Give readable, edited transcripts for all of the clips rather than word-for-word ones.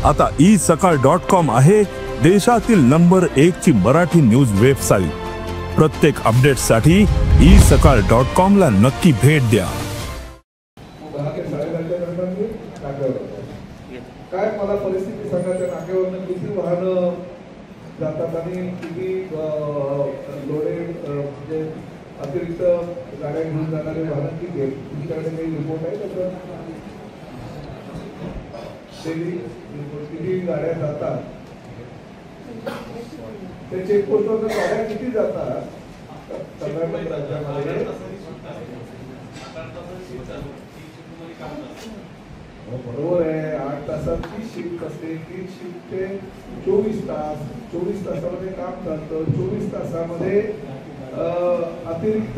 आता isakal.com आहे देशातील नंबर 1 ची मराठी न्यूज वेबसाईट। प्रत्येक अपडेटसाठी isakal.com ला नक्की भेट द्या। काय मला परिस्थिती सांगायच्या नाक्यावरनं किती वाहनं जातात आणि किती लोडेड म्हणजे अतिरिक्त गाड्या घेऊन जाणारे वाहन किती आहेत, तुमच्याकडे काही रिपोर्ट आहे त्याचा? किती गाड्या जातात ते चेकपोस्टवर गाड्या किती जातात कर्नाटक राज्यामध्ये? बरोबर आहे, 8 तासाची शिफ्ट असते, 3 शिफ्ट ते 24 तास, 24 तासामध्ये काम चालतं। 24 तासामध्ये अतिरिक्त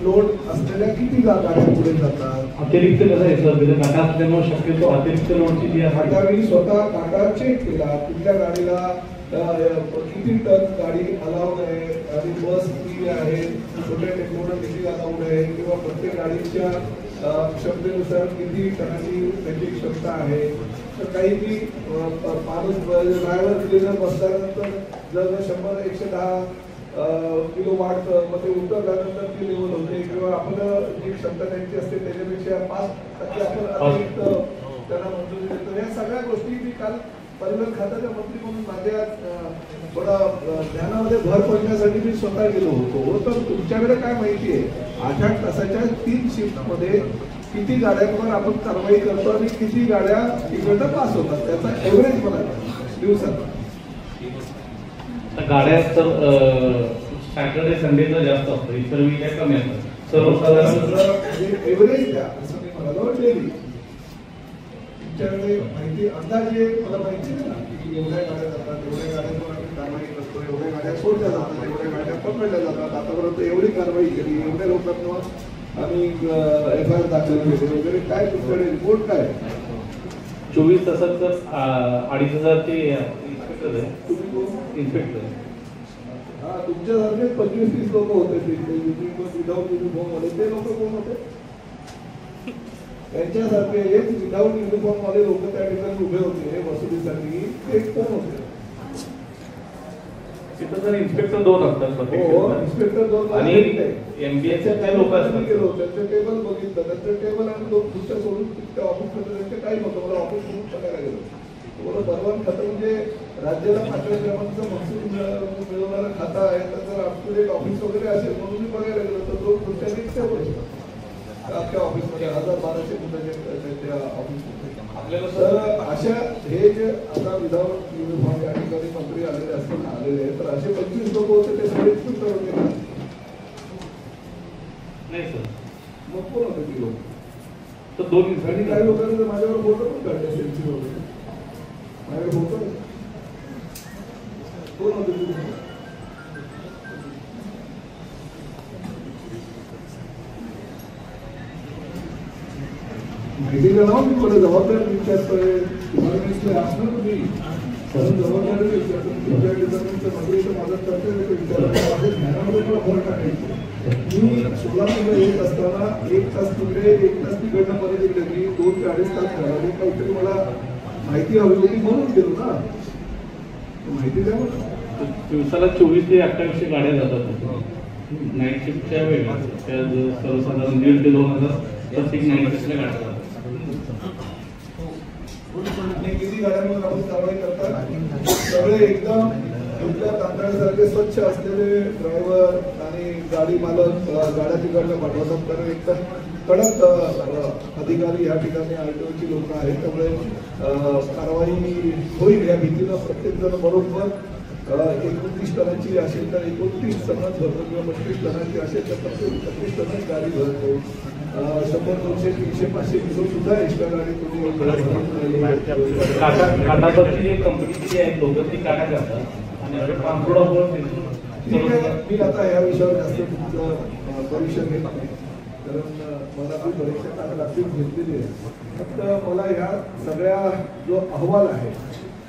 लोड असलेल्या किती गाड्या पुढे जातात? अतिरिक्त कसं आहे सर, टाटा असल्यामुळे शक्यतो अतिरिक्त लोडची जी आहे, आता मी स्वतः टाटा चेक केला कुठल्या गाडीला किती टन गाडी अलाउड आहे आणि बस किती आहे, छोट्या टेम्पोला किती अलाउड आहे किंवा प्रत्येक गाडीच्या क्षमतेनुसार किती टनाची त्याची क्षमता आहे। तर काही मी माणूस ड्रायव्हर क्लिनर बसल्यानंतर जर 100-110 किलो वाट मध्ये उतरल्यानंतर ती लेवल होते किंवा आपलं जी क्षमता त्यांची असते त्याच्यापेक्षा 5% आपण अतिरिक्त त्यांना मंजुरी देतो। या सगळ्या गोष्टी मी काल परिवहन खात्याच्या मंत्री म्हणून माझ्या थोडा ज्ञानामध्ये भर पडण्यासाठी मी स्वतः गेलो होतो। तर तुमच्याकडे काय माहिती आहे 8-8 तासाच्या 3 शिफ्ट मध्ये किती गाड्यांवर आपण कारवाई करतो आणि किती गाड्या तिकडनं पास होतात त्याचा एव्हरेज मला दिवसात? गाड्या तर सॅटर्डे संडेला जास्त असतो, इतर वेळी कमी असतात। सर्वसाधारण एव्हरेज द्या असं मी म्हणालो। डेली तुमच्याकडे माहिती अंदाजे मला माहिती नाही ना की एवढ्या गाड्या जातात, एवढ्या गाड्यांवर आम्ही कारवाई करतो, एवढ्या गाड्या सोडल्या जातात, एवढ्या गाड्या पकडल्या जातात, आतापर्यंत एवढी कारवाई केली, एवढ्या लोकांना आम्ही FIR दाखल केले वगैरे, काय तुमच्याकडे रिपोर्ट काय? 24 तासात तर 2,500 ते इन्स्पेक्टर आहे। तुम्ही इन्स्पेक्टर हा, तुमच्यासारखे 25-30 लोक होते विदाउट युनिफॉर्म वाले, ते लोक कोण होते? त्यांच्यासारखे एक विदाउट युनिफॉर्म वाले लोक त्या ठिकाणी उभे होते वसुलीसाठी, ते कोण होते? तिथं तर इन्स्पेक्टर 2 असतात, इन्स्पेक्टर 2 आणि MBAचे काही लोक असतात। गेलो त्यांचं टेबल बघितलं, त्यांचं टेबल आणि 2 खुर्च्या सोडून त्या ऑफिसमध्ये त्यांचे काही नव्हतं। मला ऑफिस म्हणून बघायला गेलो, मला परिवहन खातं म्हणजे राज्याला 5व्या क्रमांकाचं महसूल मिळवणारं खातं आहे, त्याचं अप टू डेट ऑफिस वगैरे असेल म्हणून मी बघायला गेलो तर 2 खुर्च्या टेबल अख्ख्या ऑफिसमध्ये 1000-1200 फुटाच्या ऑफिसमध्ये आपल्याला। तर अशा हे जे आता विदाउट युनिफॉर्म या ठिकाणी मंत्री आलेले असताना आलेले आहेत, तर असे 25 लोक होते ते सगळे इन्स्पेक्टर होते का? नाही सर, मग कोण होते ती लोक? तर 2 आणि काही लोकांनी तर माझ्यावर फोटो पण काढले सेल्फी वगैरे, माझ्याकडे फोटो कोण होते ती लोक? माहिती नाव मी मला जबाबदारी विचारतोय, तुम्हाला असणार तुम्ही जबाबदारी विचारतो तुमच्या डिपार्टमेंटचं मंत्री तर माझं कर्तव्य विचारतो, माझ्या ज्ञानामध्ये मला भर टाकायची। मी सोलापूरला येत असताना 1 तास तिकडे 1 तास तिकडनं परत इकडे मी 2 ते 2.5 तास घालवले, काहीतरी मला माहिती हवी होती म्हणून गेलो ना, माहिती द्या मला। दिवसाला 24 ते 2800 गाड्या जातात नाईट शिफ्टच्या वेळेला, त्या सर्वसाधारण 1,500 ते 2,000 प्रत्येक नाईट शिफ्टच्या गाड्या जातात। किती गाड्यांवर आपण कारवाई करतात? सगळे एकदम तुमच्या तांदळासारखे स्वच्छ असलेले ड्रायव्हर आणि गाडी मालक गाड्या तिकडनं पाठवतात, कारण एकदम कडक अधिकारी या ठिकाणी RTOची लोक आहेत, त्यामुळे कारवाई होईल या भीतीनं प्रत्येक जण बरोबर 29 टनाची असेल तर 29 टनच भरतो किंवा 25 टनाची असेल तर 25 टनच गाडी भरतो। 100-200-300-500 किलो सुद्धा एक्स्ट्रा गाडी तुम्ही टाटाची जी कंपनीची जी आहेत लोक ती टाटा करतात आणि मी आता या विषयावर जास्त तुमचं परीक्षण घेत नाही, कारण मला ती परीक्षा टाटा घेतलेली आहे। फक्त मला ह्या सगळ्या जो अहवाल आहे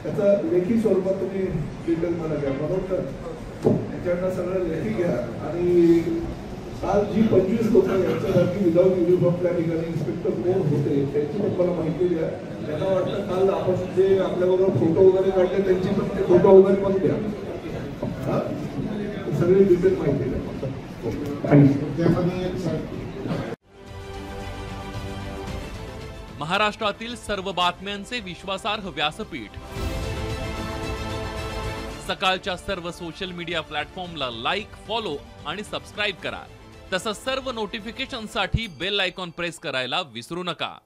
त्याचा लेखी स्वरूपात तुम्ही डिटेल मला घ्या, बरोबर? त्याच्याकडनं सगळं लेखी घ्या आणि आज जी 25 लोक यांच्यासारखी विदाउट युनिफॉर्म त्या ठिकाणी इन्स्पेक्टर कोण होते त्याची पण मला माहिती द्या। त्यांना वाटतं काल आपण जे आपल्याबरोबर फोटो वगैरे काढले त्यांची पण ते फोटो वगैरे पण द्या. हा? सगळी डिटेल माहिती द्या. महाराष्ट्रातील सर्व बातम्यांचे विश्वासार्ह व्यासपीठ. सकाळच्या सर्व सोशल मीडिया प्लॅटफॉर्मला लाईक, फॉलो आणि सबस्क्राईब करा. तसंच सर्व नोटिफिकेशनसाठी बेल आयकॉन प्रेस करायला विसरू नका.